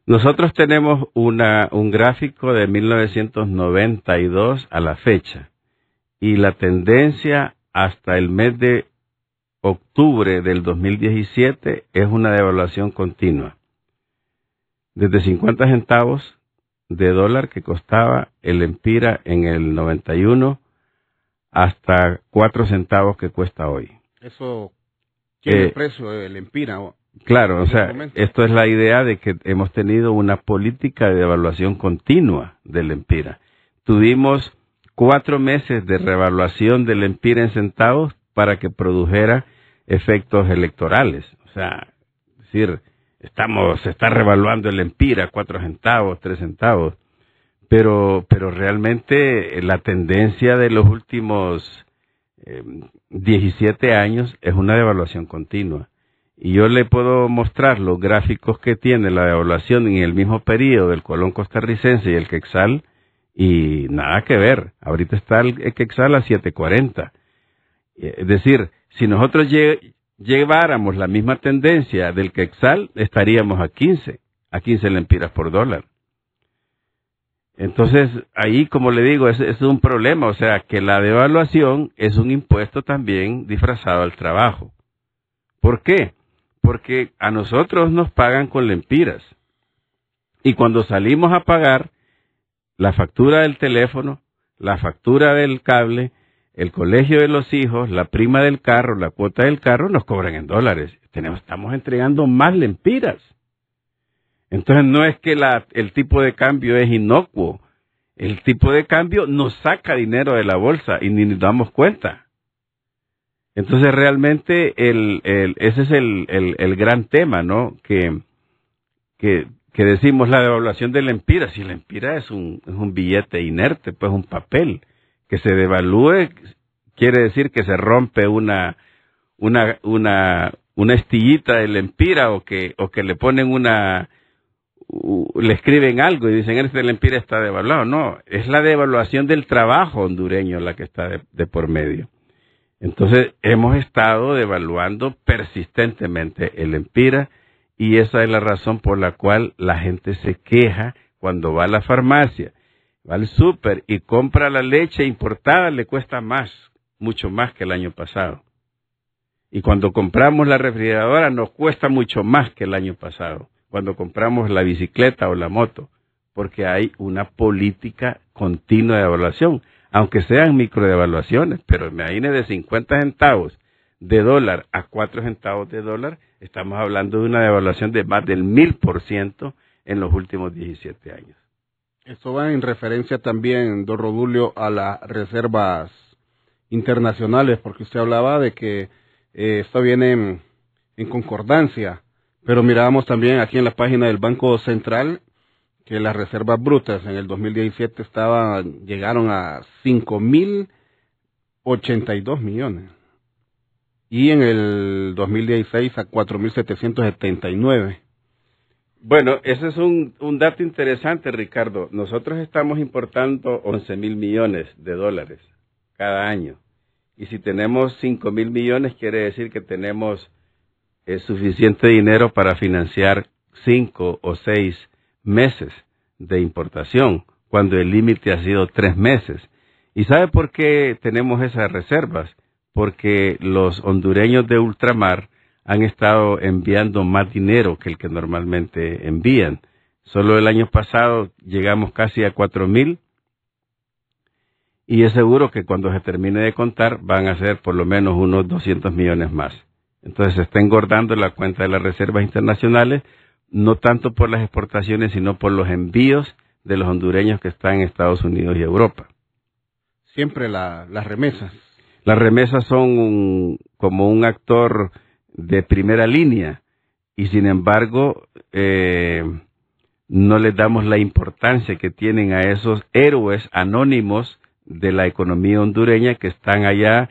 Nosotros tenemos un gráfico de 1992 a la fecha y la tendencia hasta el mes de octubre del 2017 es una devaluación continua. desde 50 centavos de dólar que costaba el Empira en el 91 hasta 4 centavos que cuesta hoy. Eso tiene el precio del Empira. Claro, o sea, esto es la idea de que hemos tenido una política de devaluación continua del Empira. Tuvimos 4 meses de revaluación del Empira en centavos para que produjera efectos electorales. O sea, es decir, se está revaluando el Empira 4 centavos, 3 centavos, pero realmente la tendencia de los últimos 17 años es una devaluación continua. Y yo le puedo mostrar los gráficos que tiene la devaluación en el mismo periodo del colón costarricense y el quetzal, y nada que ver. Ahorita está el quetzal a 7.40. Es decir, si nosotros lleváramos la misma tendencia del quetzal, estaríamos a 15 lempiras por dólar. Entonces, ahí, como le digo, es un problema. O sea, que la devaluación es un impuesto también disfrazado al trabajo. ¿Por qué? Porque a nosotros nos pagan con lempiras. Y cuando salimos a pagar, la factura del teléfono, la factura del cable, el colegio de los hijos, la prima del carro, la cuota del carro, nos cobran en dólares. Estamos entregando más lempiras. Entonces no es que el tipo de cambio es inocuo. El tipo de cambio nos saca dinero de la bolsa y ni nos damos cuenta. Entonces realmente ese es el gran tema, ¿no? Que decimos la devaluación del Empira. Si el Empira es un billete inerte, pues un papel. Que se devalúe quiere decir que se rompe una estillita del Empira o que le ponen le escriben algo y dicen el Empira está devaluado. No, es la devaluación del trabajo hondureño la que está de por medio. Entonces, hemos estado devaluando persistentemente el Empira y esa es la razón por la cual la gente se queja cuando va a la farmacia, va al súper y compra la leche importada, le cuesta mucho más que el año pasado. Y cuando compramos la refrigeradora nos cuesta mucho más que el año pasado, cuando compramos la bicicleta o la moto, porque hay una política continua de devaluación. Aunque sean microdevaluaciones, pero imagínese de 50 centavos de dólar a 4 centavos de dólar, estamos hablando de una devaluación de más del 1000% en los últimos 17 años. Esto va en referencia también, don Rodulio, a las reservas internacionales, porque usted hablaba de que esto viene en concordancia, pero mirábamos también aquí en la página del Banco Central que las reservas brutas en el 2017 llegaron a 5.082 millones y en el 2016 a 4.779. Bueno, ese es un dato interesante, Ricardo. Nosotros estamos importando 11.000 millones de dólares cada año y si tenemos 5.000 millones quiere decir que tenemos suficiente dinero para financiar 5 o 6 meses de importación, cuando el límite ha sido 3 meses. ¿Y sabe por qué tenemos esas reservas? Porque los hondureños de ultramar han estado enviando más dinero que el que normalmente envían. Solo el año pasado llegamos casi a 4.000 y es seguro que cuando se termine de contar van a ser por lo menos unos 200 millones más. Entonces se está engordando la cuenta de las reservas internacionales, no tanto por las exportaciones, sino por los envíos de los hondureños que están en Estados Unidos y Europa. Siempre las remesas. Las remesas son como un actor de primera línea y sin embargo no les damos la importancia que tienen a esos héroes anónimos de la economía hondureña que están allá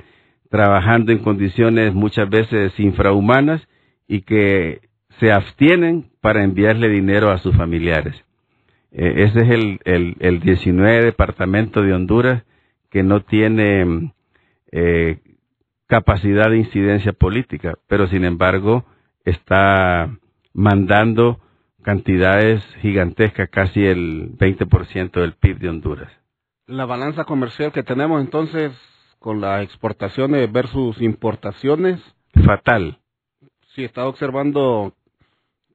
trabajando en condiciones muchas veces infrahumanas y que se abstienen para enviarle dinero a sus familiares. Ese es el 19 departamento de Honduras que no tiene capacidad de incidencia política, pero sin embargo está mandando cantidades gigantescas, casi el 20% del PIB de Honduras. La balanza comercial que tenemos entonces con las exportaciones versus importaciones. Fatal. Sí, he estado observando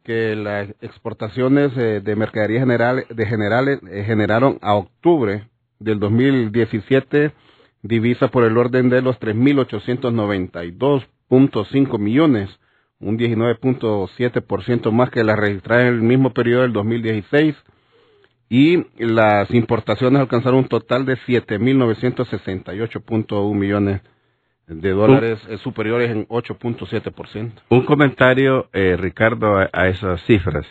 que las exportaciones de mercadería generaron a octubre del 2017 divisas por el orden de los 3.892.5 millones, un 19.7% más que las registradas en el mismo periodo del 2016, y las importaciones alcanzaron un total de 7.968.1 millones de dólares, superiores en 8.7%. Un comentario, Ricardo, a esas cifras.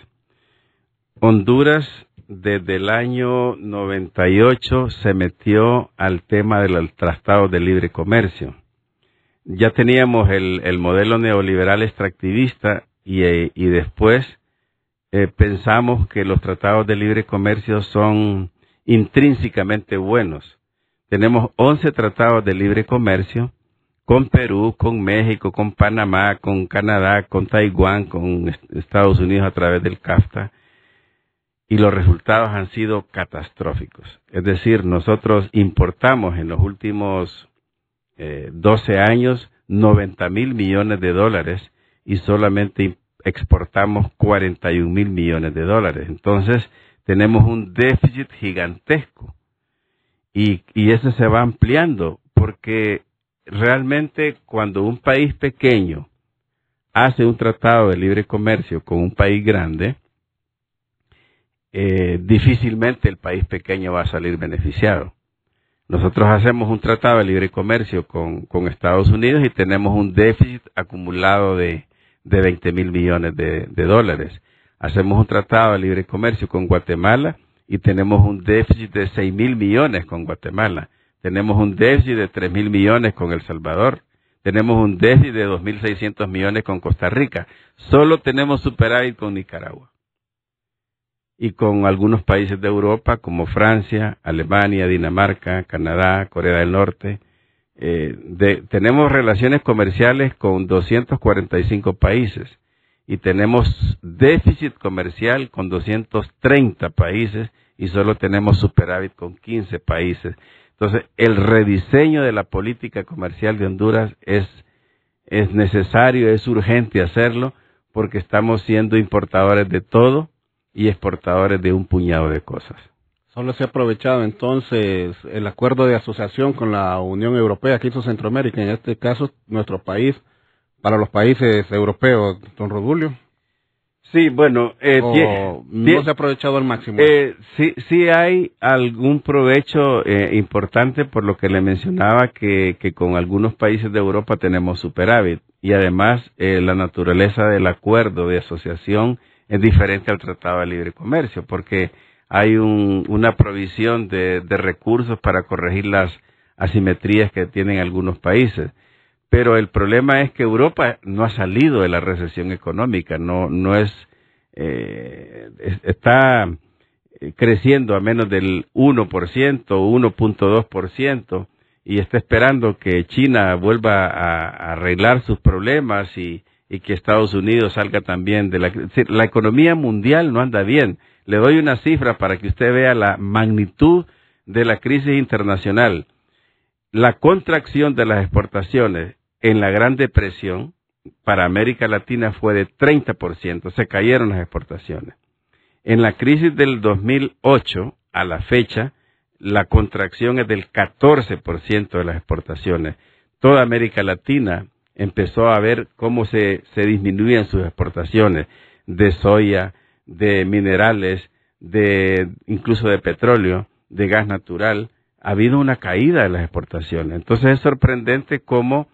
Honduras, desde el año 98, se metió al tema del Tratado de Libre Comercio. Ya teníamos el modelo neoliberal extractivista y después pensamos que los tratados de libre comercio son intrínsecamente buenos. Tenemos 11 tratados de libre comercio con Perú, con México, con Panamá, con Canadá, con Taiwán, con Estados Unidos a través del CAFTA, y los resultados han sido catastróficos. Es decir, nosotros importamos en los últimos 12 años 90.000 millones de dólares y solamente exportamos 41.000 millones de dólares. Entonces, tenemos un déficit gigantesco y eso se va ampliando porque realmente cuando un país pequeño hace un tratado de libre comercio con un país grande, difícilmente el país pequeño va a salir beneficiado. Nosotros hacemos un tratado de libre comercio con Estados Unidos y tenemos un déficit acumulado de 20.000 millones de dólares. Hacemos un tratado de libre comercio con Guatemala y tenemos un déficit de 6.000 millones con Guatemala. Tenemos un déficit de 3.000 millones con El Salvador. Tenemos un déficit de 2.600 millones con Costa Rica. Solo tenemos superávit con Nicaragua. Y con algunos países de Europa como Francia, Alemania, Dinamarca, Canadá, Corea del Norte. Tenemos relaciones comerciales con 245 países y tenemos déficit comercial con 230 países y solo tenemos superávit con 15 países. Entonces, el rediseño de la política comercial de Honduras es necesario, es urgente hacerlo porque estamos siendo importadores de todo y exportadores de un puñado de cosas. Solo se ha aprovechado entonces el acuerdo de asociación con la Unión Europea que hizo Centroamérica, en este caso nuestro país, para los países europeos, don Rodulio. Sí, bueno, no se ha aprovechado al máximo. Sí hay algún provecho importante por lo que le mencionaba que con algunos países de Europa tenemos superávit y además la naturaleza del acuerdo de asociación es diferente al Tratado de Libre Comercio porque hay una provisión de recursos para corregir las asimetrías que tienen algunos países. Pero el problema es que Europa no ha salido de la recesión económica, está creciendo a menos del 1%, 1.2%, y está esperando que China vuelva a arreglar sus problemas y que Estados Unidos salga también de la economía mundial no anda bien. Le doy una cifra para que usted vea la magnitud de la crisis internacional. La contracción de las exportaciones en la Gran Depresión para América Latina fue de 30%, se cayeron las exportaciones. En la crisis del 2008 a la fecha, la contracción es del 14% de las exportaciones. Toda América Latina empezó a ver cómo se disminuían sus exportaciones de soya, de minerales, incluso de petróleo, de gas natural. Ha habido una caída de las exportaciones. Entonces es sorprendente cómo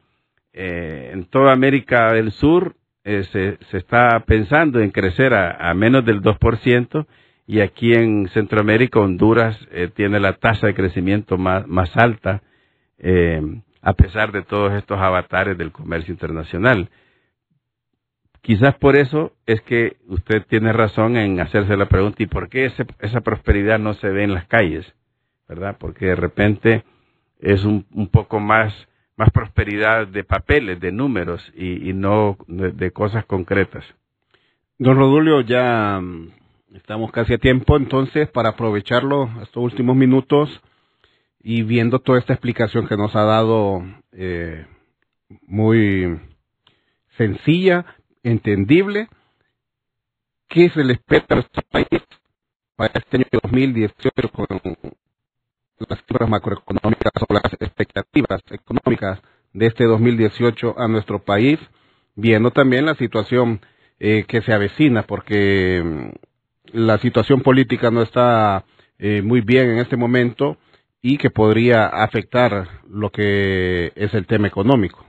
en toda América del Sur se está pensando en crecer a menos del 2%, y aquí en Centroamérica, Honduras tiene la tasa de crecimiento más alta, a pesar de todos estos avatares del comercio internacional. Quizás por eso es que usted tiene razón en hacerse la pregunta, ¿y por qué esa prosperidad no se ve en las calles? ¿Verdad? Porque de repente es un poco más prosperidad de papeles, de números, y no de cosas concretas. Don Rodulio, ya estamos casi a tiempo, entonces, para aprovecharlo estos últimos minutos y viendo toda esta explicación que nos ha dado, muy sencilla, entendible, ¿qué se le espera a nuestro país para este año 2018 con las cifras macroeconómicas o las expectativas económicas de este 2018 a nuestro país, viendo también la situación que se avecina, porque la situación política no está muy bien en este momento y que podría afectar lo que es el tema económico?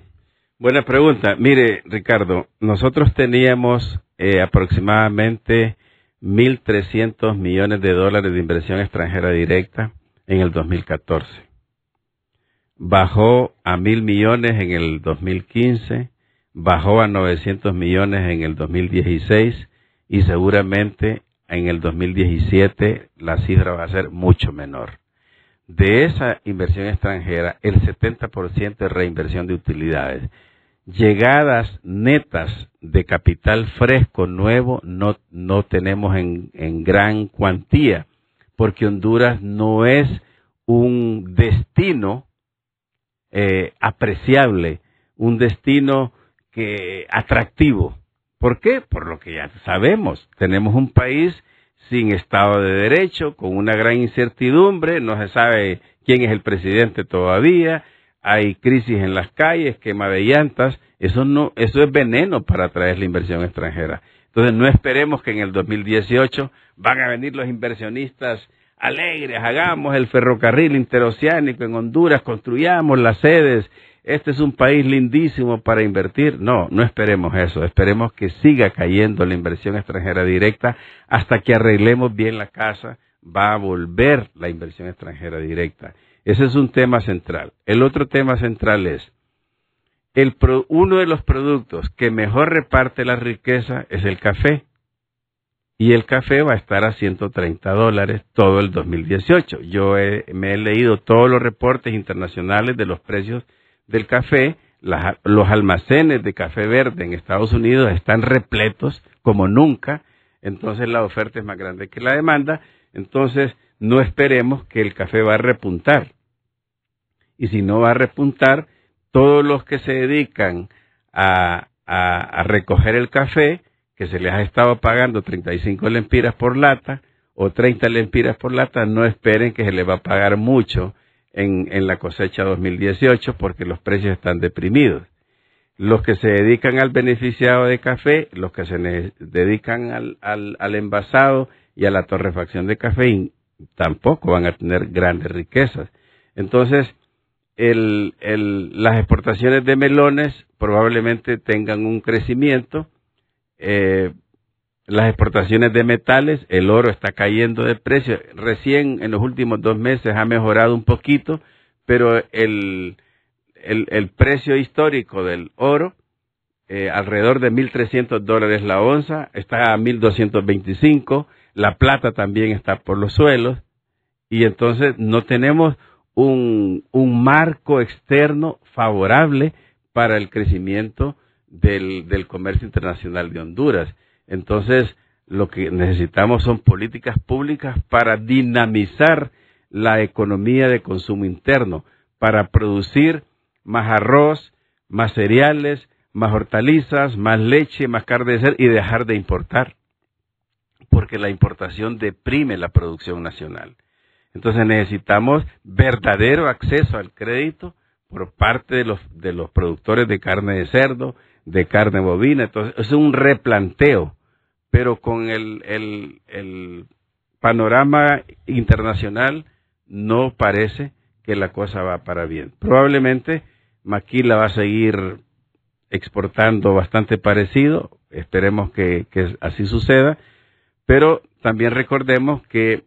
Buena pregunta. Mire, Ricardo, nosotros teníamos aproximadamente 1.300 millones de dólares de inversión extranjera directa en el 2014. Bajó a 1.000 millones en el 2015, bajó a 900 millones en el 2016 y seguramente en el 2017 la cifra va a ser mucho menor. De esa inversión extranjera, el 70% es reinversión de utilidades. Llegadas netas de capital fresco nuevo no tenemos en gran cuantía, porque Honduras no es un destino apreciable, un destino atractivo. ¿Por qué? Por lo que ya sabemos. Tenemos un país sin Estado de Derecho, con una gran incertidumbre, no se sabe quién es el presidente todavía, hay crisis en las calles, quema de llantas, eso es veneno para atraer la inversión extranjera. Entonces no esperemos que en el 2018 van a venir los inversionistas alegres, hagamos el ferrocarril interoceánico en Honduras, construyamos las sedes, este es un país lindísimo para invertir. No esperemos eso, esperemos que siga cayendo la inversión extranjera directa hasta que arreglemos bien la casa, va a volver la inversión extranjera directa. Ese es un tema central. El otro tema central es, uno de los productos que mejor reparte la riqueza es el café. Y el café va a estar a $130 todo el 2018. Yo me he leído todos los reportes internacionales de los precios del café. Los almacenes de café verde en Estados Unidos están repletos como nunca. Entonces la oferta es más grande que la demanda. Entonces no esperemos que el café va a repuntar. Y si no va a repuntar, todos los que se dedican a recoger el café, que se les ha estado pagando 35 lempiras por lata o 30 lempiras por lata, no esperen que se les va a pagar mucho en la cosecha 2018 porque los precios están deprimidos. Los que se dedican al beneficiado de café, los que se dedican al envasado y a la torrefacción de café, tampoco van a tener grandes riquezas. Entonces, las exportaciones de melones probablemente tengan un crecimiento. Las exportaciones de metales, el oro está cayendo de precio. Recién en los últimos 2 meses ha mejorado un poquito, pero el precio histórico del oro, alrededor de $1.300 la onza, está a 1.225. La plata también está por los suelos. Y entonces no tenemos un marco externo favorable para el crecimiento del comercio internacional de Honduras. Entonces, lo que necesitamos son políticas públicas para dinamizar la economía de consumo interno, para producir más arroz, más cereales, más hortalizas, más leche, más carne de cerdo y dejar de importar, porque la importación deprime la producción nacional. Entonces necesitamos verdadero acceso al crédito por parte de los productores de carne de cerdo, de carne bovina. Entonces es un replanteo, pero con el panorama internacional no parece que la cosa va para bien. Probablemente Maquila va a seguir exportando bastante parecido, esperemos que así suceda, pero también recordemos que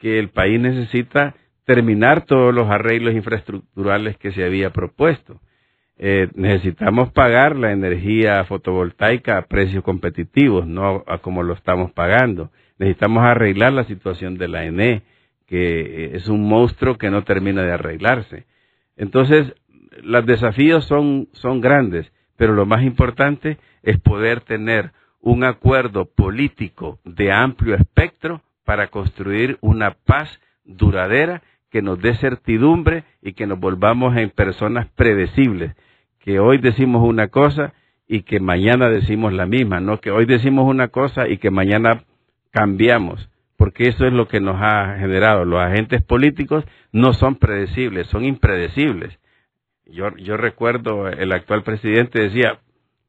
el país necesita terminar todos los arreglos infraestructurales que se había propuesto. Necesitamos pagar la energía fotovoltaica a precios competitivos, no a como lo estamos pagando. Necesitamos arreglar la situación de la ENE, que es un monstruo que no termina de arreglarse. Entonces, los desafíos son grandes, pero lo más importante es poder tener un acuerdo político de amplio espectro para construir una paz duradera que nos dé certidumbre y que nos volvamos en personas predecibles, que hoy decimos una cosa y que mañana decimos la misma, no que hoy decimos una cosa y que mañana cambiamos, porque eso es lo que nos ha generado. Los agentes políticos no son predecibles, son impredecibles. Yo recuerdo el actual presidente decía,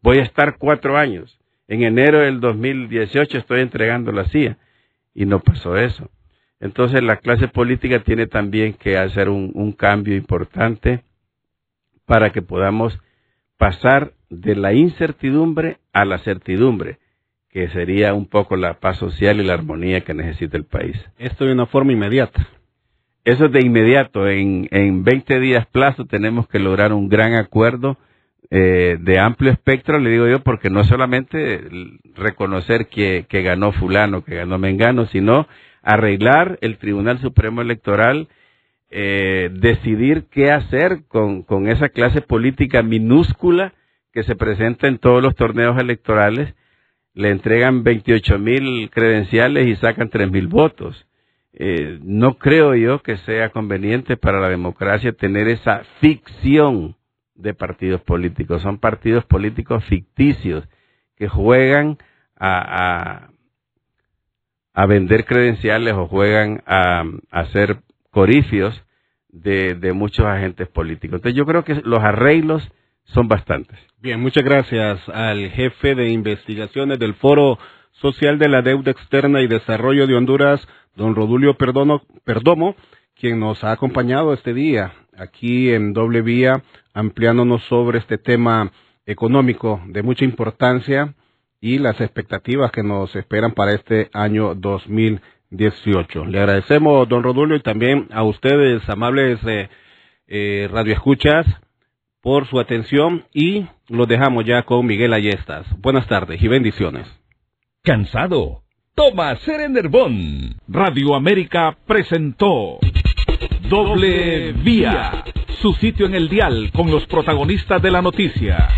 voy a estar 4 años, en enero del 2018 estoy entregando la CIA, y no pasó eso. Entonces la clase política tiene también que hacer un cambio importante para que podamos pasar de la incertidumbre a la certidumbre, que sería un poco la paz social y la armonía que necesita el país. Esto de una forma inmediata. Eso es de inmediato. En 20 días plazo tenemos que lograr un gran acuerdo de amplio espectro, le digo yo, porque no solamente reconocer que ganó fulano, que ganó mengano, sino arreglar el Tribunal Supremo Electoral, decidir qué hacer con esa clase política minúscula que se presenta en todos los torneos electorales. Le entregan 28,000 credenciales y sacan 3,000 votos. No creo yo que sea conveniente para la democracia tener esa ficción de partidos políticos. Son partidos políticos ficticios que juegan a vender credenciales o juegan a hacer corifios de muchos agentes políticos. Entonces yo creo que los arreglos son bastantes. Bien, muchas gracias al jefe de investigaciones del Foro Social de la Deuda Externa y Desarrollo de Honduras, don Rodulio Perdomo, quien nos ha acompañado este día aquí en Doble Vía, ampliándonos sobre este tema económico de mucha importancia y las expectativas que nos esperan para este año 2018. Le agradecemos, don Rodulio, y también a ustedes, amables radioescuchas, por su atención, y los dejamos ya con Miguel Ayestas. Buenas tardes y bendiciones. ¿Cansado? Toma Serenerbón. Radio América presentó Doble Vía, su sitio en el dial con los protagonistas de la noticia.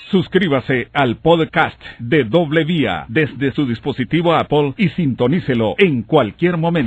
Suscríbase al podcast de Doble Vía desde su dispositivo Apple y sintonícelo en cualquier momento.